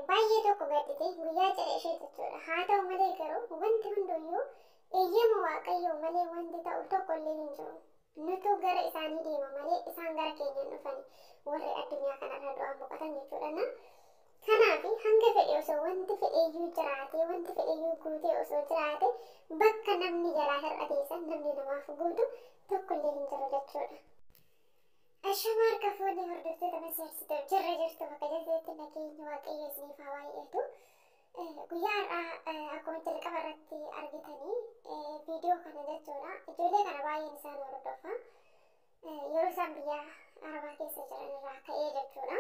baay'ee tokko gaddite guyyaa cidha ishee jechuudha. Haa ta'u malee garuu wanti hunduyyuu eeyyama waaqayyoo malee wanti ta'u tokko illee hin jiru. Nutu gara isaanii deema malee isaan gara keenya hin dhufani warri addunyaa kanarra du'aan boqotan jechuudha. Kanaaf hanga fedhe osoo wanti fedheeyyuu jiraate wanti fedheeyyuu guutee osoo jiraate bakka namni jalaa hir'ateessan namni namaaf guutu tokko illee hin jiru jechuudha. Ashama harka fuudhee hordoftoota maseersituu jirra jirtu bakka jirteetti nageenya waaqayyo isiniif haa baay'atu. Guyyaa har'aa akkuma jalqaba irratti argitanii viidiyoo kana jechuudha. Ijoollee kana baay'een isaan hordofa. Yeroo isaan biyya Arabaa keessa jiran irraa ka'ee jechuudha.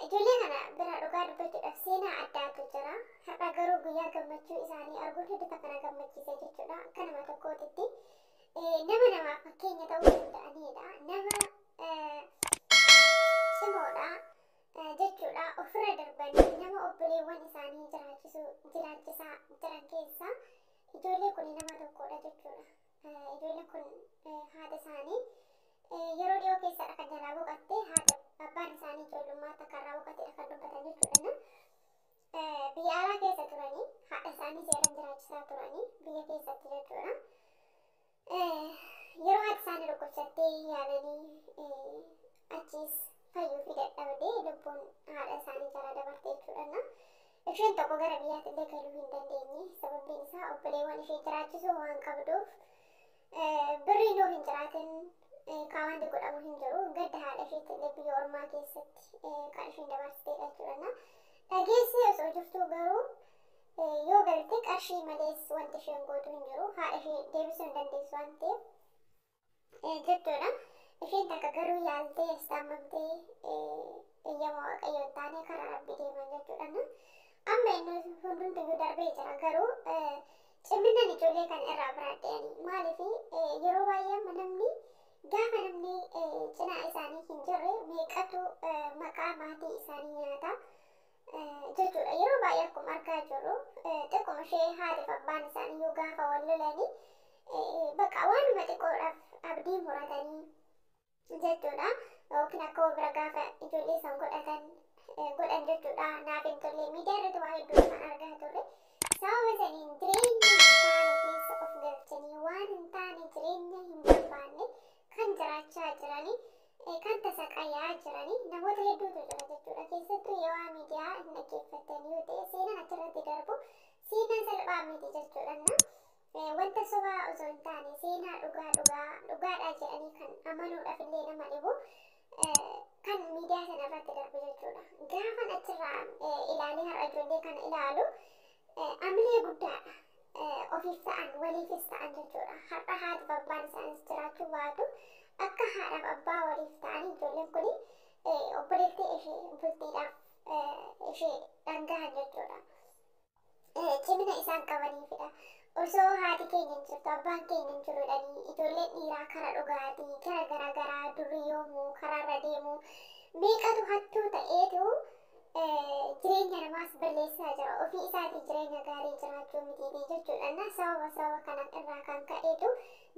Ijoollee kana bira dhugaa dubbachuudhaaf seenaa addaatu jira. Har'a garuu guyyaa gammachuu isaanii arguun hedduu kana gammachiisa jechuudha. Akka nama tokkootitti. Nama namaaf fakkeenya ta'uu danda'anidha. Nama cimoodha jechuudha. Ofirra darbanii nama obboleewwan isaanii jiraachisaa jiran keessaa ijoollee kun nama tokkodha jechuudha. Ijoollee kun haadha isaanii yeroo dhiyoo keessadha kan jalaa boqatte haadha abbaan isaanii ijoollummaatti akka irraa boqatedha kan dubbatan jechuudha. Biyya alaa keessa turanii haadha isaanii seeraan jiraachisaa turanii biyya keessatti jechuudha. Yeroo haati isaanii dhukkubsattee yaalanii achiis fayyuu fi dadhabdee lubbuun haadha isaanii jala dabarte jechuudha. Isheen tokko gara biyyaatti illee galuu hin dandeenye sababiin isaa obboleewwan ishee jiraachisuu waan qabduuf birriin yoo hin jiraatin kaawwanti godhamu hin jiru. Gadda haadha isheetti illee biyya ormaa keessatti kan isheen dabarsiteedha jechuudha. Dhageessi osoo jirtuu garuu yoo galte qarshii malees wanti isheen gootu hin jiru. Haadha ishee deebisuu hin dandeessu waan ta'eef jechuudha. Isheen takka garuu yaaltee istaamamtee eeyyama waaqayyo hin taane karaa rabbii deeman jechuudha. Amma inni hundumtuu darbee jira garuu cimminaan ijoollee kan irraa biraaddeeni. Maaliif yeroo baay'ee namni gaafa namni cinaa isaanii hin jirre meeqatu maqaa maatii isaanii nyaata. Jechuudha. Yeroo baay'ee akkuma argaa jirru xiqquma ishee haadhiif abbaan isaanii yoo gaafa wal lolanii bakka waanuma xiqqoodhaaf abdii muratanii jechuudha. Yookiin akka bira gaafa ijoollee isaan godhan jechuudha. Naaf hin tolle miidiyaa irratti waa hedduu kan argaa turre. Sababa saniin jireenya hin taane keessa of galchanii waan hin taane jireenya hin barbaanne kan jiraachaa jiranii kan tasaqayaa jiranii namoota hedduutu jira jechuudha. Keessattuu yoo miidiyaa hin dhaggeeffattan yoo ta'e seenaan achirratti darbu seenaan salphaa miti jechuudha. Wanta sobaa osoo hin taane seenaa dhugaadhaa jedhanii kan amanuudhaaf illee nama dhibu kan miidiyaa sana irratti darbu jechuudha. Gaafan achirraa ilaalee har'a ijoollee kana ilaalu amilee guddaadha. Ofiif ta'an waliifis ta'an jechuudha. Har'a haadhiif abbaan isaanis jiraachuu baatu akka haadhaaf abbaa waliif ta'anii ijoolleen kun obboleettii ishee bultiidhaaf ishee dhangahan jechuudha. Cimina isaan qabaniifidha. Osoo haati keenya hin jirtu abbaan keenya hin jirudhanii ijoolleen dhiiraa karaa dhugaatii gara garaagaraa durii yoomuu karaarra deemuu meeqatu hattuu ta'eetu jireenya namaas balleessaa jira. Ofii isaatii jireenya gaarii jiraachuu miti jechuudha. Sababa kana irraa kan ka'eetu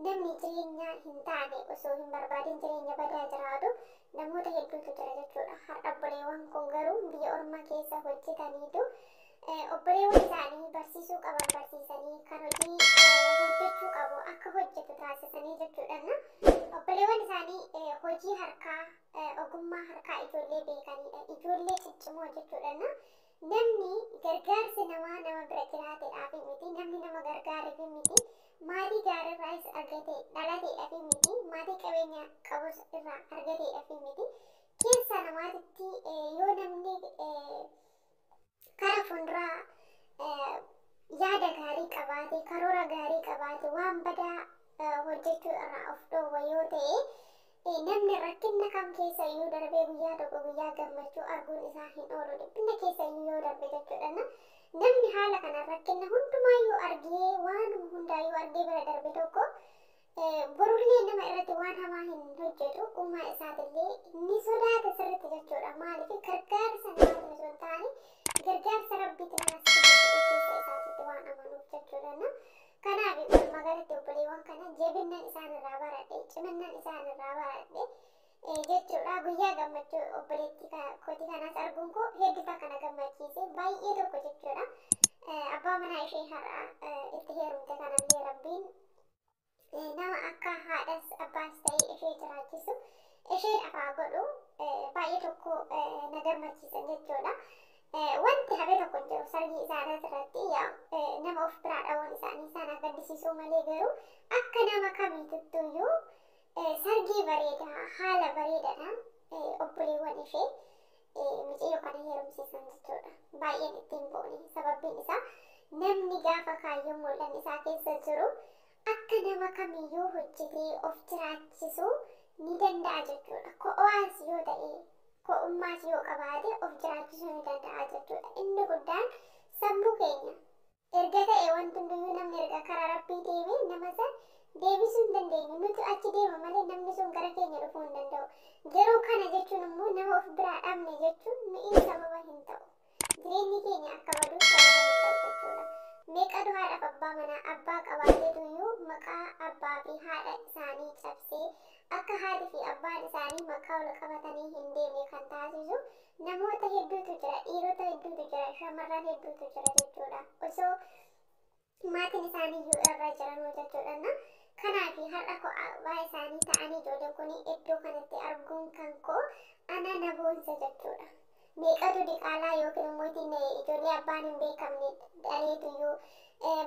namni jireenya hin taane osoo hin barbaadin jireenya badaa jiraatu namoota hedduutu jira jechuudha. Har'a obboleewwan kun garuu biyya ormaa keessa hojjetaniitu obboleewwan isaanii barsiisuu qaban barsiisanii kan hojii hojjechuu qabu akka hojjetu taasisanii jechuudha. Obboleewwan isaanii hojii harkaa ogummaa harkaa ijoollee beekanidha. Ijoollee ciccimoo jechuudha. Namni gargaarsi nama bira jiraateedhaaf miti. Namni nama gargaareef miti. Maatii gaariirraas argatee dhalateedhaaf miti. Maatii qabeenya qabus irraa argateedhaaf miti. Keessa namaatitti yoo namni karaa fuulduraa yaada gaarii qabaate karoora gaarii qabaate waan badaa hojjechuu irraa of dhoowwa yoo ta'e namni rakkina kam keessa iyyuu darbee guyyaa tokko guyyaa gammachuu arguun isaa hin oolu. Dhiphina keessa iyyuu yoo darbe jechuudha. Namni haala kana rakkina hundumaayyuu argee waan hundaayyuu argee bira darbe tokko borullee nama irratti waan hamaa hin hojjetu. Uumaa isaatillee ni sodaata sirriitti jechuudha. Maaliif gargaarsa namaatti osoo hin taane gargaarsa rabbiitti namas keessa isaatitti waan amanuuf jechuudha. Kanaaf magaalatti obboleewwan kana jabinaan isaanirraa baradhe ciminaan isaanirraa baradhe jechuudha. Guyyaa gammachuu obboleettii kootii kanaas arguun koo hedduu kana gammachiise baay'ee tokko jechuudha. Abbaa manaa ishee har'a itti heerumte kanallee rabbiin nama akka haadhas abbaas ta'ee ishee jiraachisu ishee afaa godhu baay'ee tokko na gammachiisan jechuudha. Wanti hafe tokko hin jiru sargii isaanii irratti nama of biraa dhabuun isaanii isaan gaddisiisuu malee garuu akka nama kamiituttuyyuu sargii bareedaa haala bareedaadhaan obboleewwan ishee mucayyoo kana heerumsiisan jechuudha. Baay'een ittiin boone sababbiin isaa namni gaafa kaayyoo mul'anni isaa keessa jiru akka nama kamiyyuu hojjetee of jiraachisuu ni danda'a jechuudha. Ko'aas yoo ta'e ko'ummaas yoo qabaate of jiraachisuu ni danda'a jechuudha. Inni guddaan sammuu keenya erga ta'e wanti hundiyyuu namni erga karaa rabbii deeme nama san deebisuu hin dandeenyu. Nuti achi deema malee namni sun gara keenya dhufuu hin danda'u. Garuu kana jechuun immoo nama of biraa dhabne jechuun mi'i sababa hin ta'u. Jireenyi keenya akka baduu sababa hin ta'u jechuudha. Meeqatu haadhaaf abbaa manaa abbaa qabaateetuyyuu maqaa abbaa fi haadha isaanii cabsee akka haadhi fi abbaan isaanii maqaa ol qabatanii hin deemne kan taasisu namoota hedduutu jira, dhiirota hedduutu jira, shamarran hedduutu jira jechuudha. Osoo maatiin isaanii iyyuu irra jiranuu jechuudha. Kanaaf har'a ko'aa isaanii ta'anii ijoolleen kun iddoo kanatti arguun kan koo ana na boonsa jechuudha. Meeqatu diqaalaa yookiin immoo ijoollee abbaan hin beekamne dhaleetuyyuu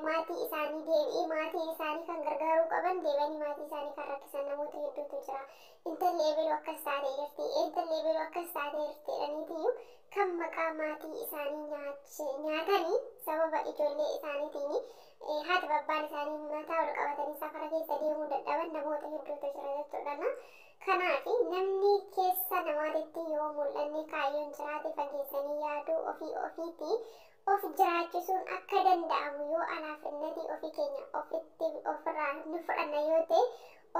maatii isaanii deebi'ee maatii isaanii kan gargaaruu qaban deebanii maatii isaanii kan rakkisan namoota hedduutu jira. Intalli eebeluu akkas taatee jirti, intalli eebeluu akkas taatee jirti jedhaniitiyyuu kan maqaa maatii isaanii nyaatanii sababa ijoollee isaaniitiin haati abbaan isaanii mataa ol qabatanii safara keessa deemuu dadhaban namoota hedduutu jira jechuudha. Kanaaf namni keessa namaatitti yoo mul'anne kaayyoon jiraate fageessanii yaaduu ofiitti of jiraachisuun akka danda'amu yoo alaafinnati ofii keenya ofitti ofirraa nu fudhanna yoo ta'e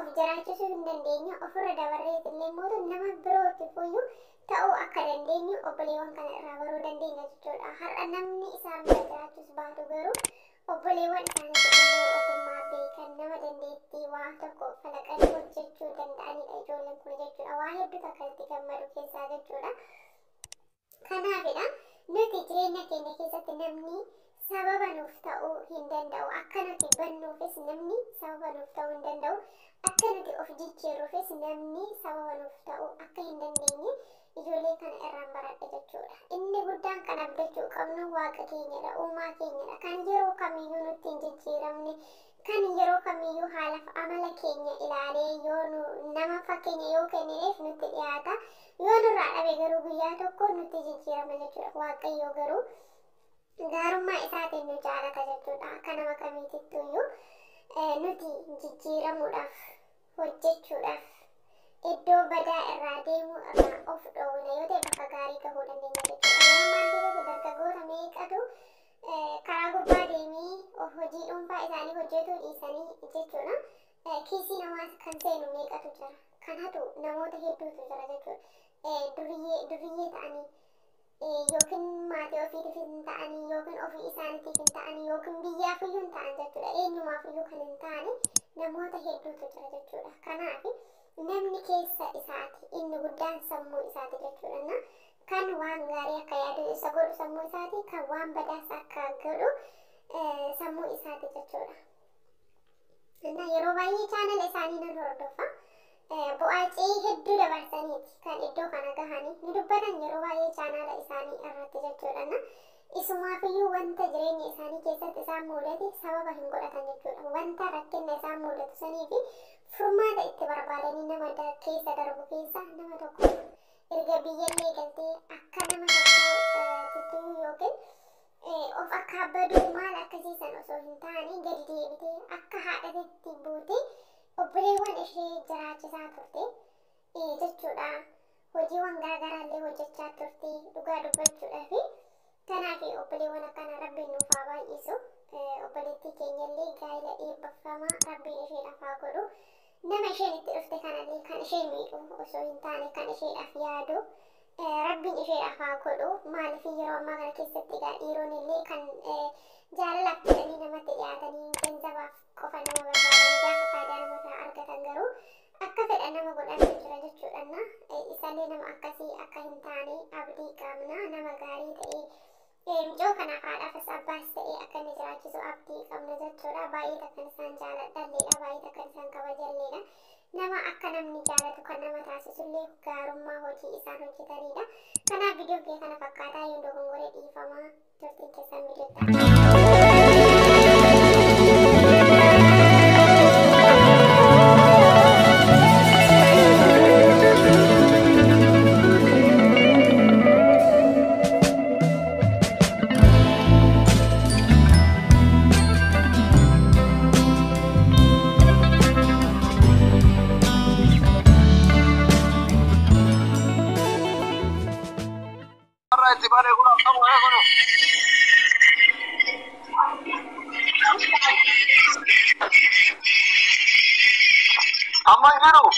of jiraachisuu hin dandeenye ofirra dabarreet illee mootu nama birootifuyyuu ta'uu akka dandeenyu obboleewwan kana irraa baruu dandeenya jechuudha. Har'a namni isaan bira jiraachus baatu garuu obboleewwan isaanii ogummaa beekan nama dandeettii waa tokko falaqanii hojjechuu danda'anidha ijoolleen kun jechuudha. Waa hedduutu akka itti gammadu keessaa jechuudha. Kanaafidha nuti jireenya keenya keessatti namni sababa nuuf ta'uu hin danda'u. Akka nuti bannuufis namni sababa nuuf ta'uu hin danda'u. Akka nuti of jijjiirruufis namni sababa nuuf ta'uu akka hin dandeenye ijoollee kana irraan baradha jechuudha. Inni guddaan kan abdachuu qabnu waaqa keenyadha, uumaa keenyadha. Kan yeroo kamiyyuu nutti hin jijjiiramne, kan yeroo kamiyyuu haalaaf amala keenya ilaalee yoo nama fakkeenya yoo kennineef nutti dhiyaata. Yoo nurraa dhabe garuu guyyaa tokko nutti jijjiirama jechuudha. Waaqayyo garuu gaarummaa isaatiin nu jaalata jechuudha. Akka nama kamiitittuyyuu nuti jijjiiramuudhaaf hojjechuudhaaf iddoo badaa irraa deemuu irraa of dhoowwina yoo ta'e bakka gaarii gahuu dandeenya jechuudha. Yeroo maal dargaggoota meeqatu karaa gubbaa deemee hojii dhuunfaa isaanii hojjetuu dhiisanii jechuudha. Kiisii namaas kan seenu meeqatu jira. Kanatu namoota hedduutu jira jechuudha. Duriyyee ta'anii yookiin maatii ofiitiif hin ta'anii yookiin ofii isaaniitiif hin ta'anii yookiin biyyaafiyyuu hin ta'an jechuudha. Eenyumaafiyyuu kan hin taane namoota hedduutu jira jechuudha. Kanaaf namni keessa isaati inni guddaan sammuu isaati jechuudha. Kan waan gaarii akka yaadu isa godhu sammuu isaati, kan waan badaas akka godhu sammuu isaati jechuudha. Yeroo baay'ee chaanala isaanii nan hordofa. Bu'aacii hedduu dabarsaniiti kan iddoo kana gahanii ni dubbatan yeroo baay'ee chaanala isaanii irratti jechuudha. Isumaafiyyuu wanta jireenya isaanii keessatti isaan mudate sababa hin godhatan jechuudha. Wanta rakkina isaan mudatu sanii fi furmaata itti barbaadanii nama keessa darbu keessa nama tokko erga biyyallee galtee akka nama tokko tuttuu yookiin of akka baduu maal akkasiisan osoo hin taane gadi deebitee akka haadhatetti buutee obboleewwan ishee jiraachisaa turte jechuudha. Hojiiwwan garaagaraallee hojjechaa turte dhugaa dubbachuudhaa fi kanaaf obboleewwan akkana rabbiin nuuf haa baay'isu. Obboleettii keenyallee gaa'ela eebbifamaa rabbiin isheedhaaf haa godhu. Nama isheen itti dhufte kanallee kan ishee miidhu osoo hin taane kan isheedhaaf yaadu rabbiin isheedhaaf haa godhu. Maaliif yeroo ammaa kana keessatti dhiironillee kan jaalalaaf jedhanii namatti dhiyaatanii ganzabaaf qofa nama barbaadan gaafa faayidaa namarraa argatan garuu akka fedhan nama godhantu jira jechuudhanna isaallee nama akkasii akka hin taane abdii qabna nama gaarii ta'ee mucoo kanaaf haadhaafis abbaas ta'ee akka inni jiraachisu abdii qabna jechuudha. Baay'ee takkan isaan jaaladhalleedha, baay'ee takkan isaan kabajalleedha. Nama akka namni jaalatu kan nama taasisullee gaarummaa hojii isaan hojjetanidha. Kanaaf viidiyoo kee kana fakkaataa yoo dogongoree dhiifamaa turtiin keessan viidiyoo Amangiru.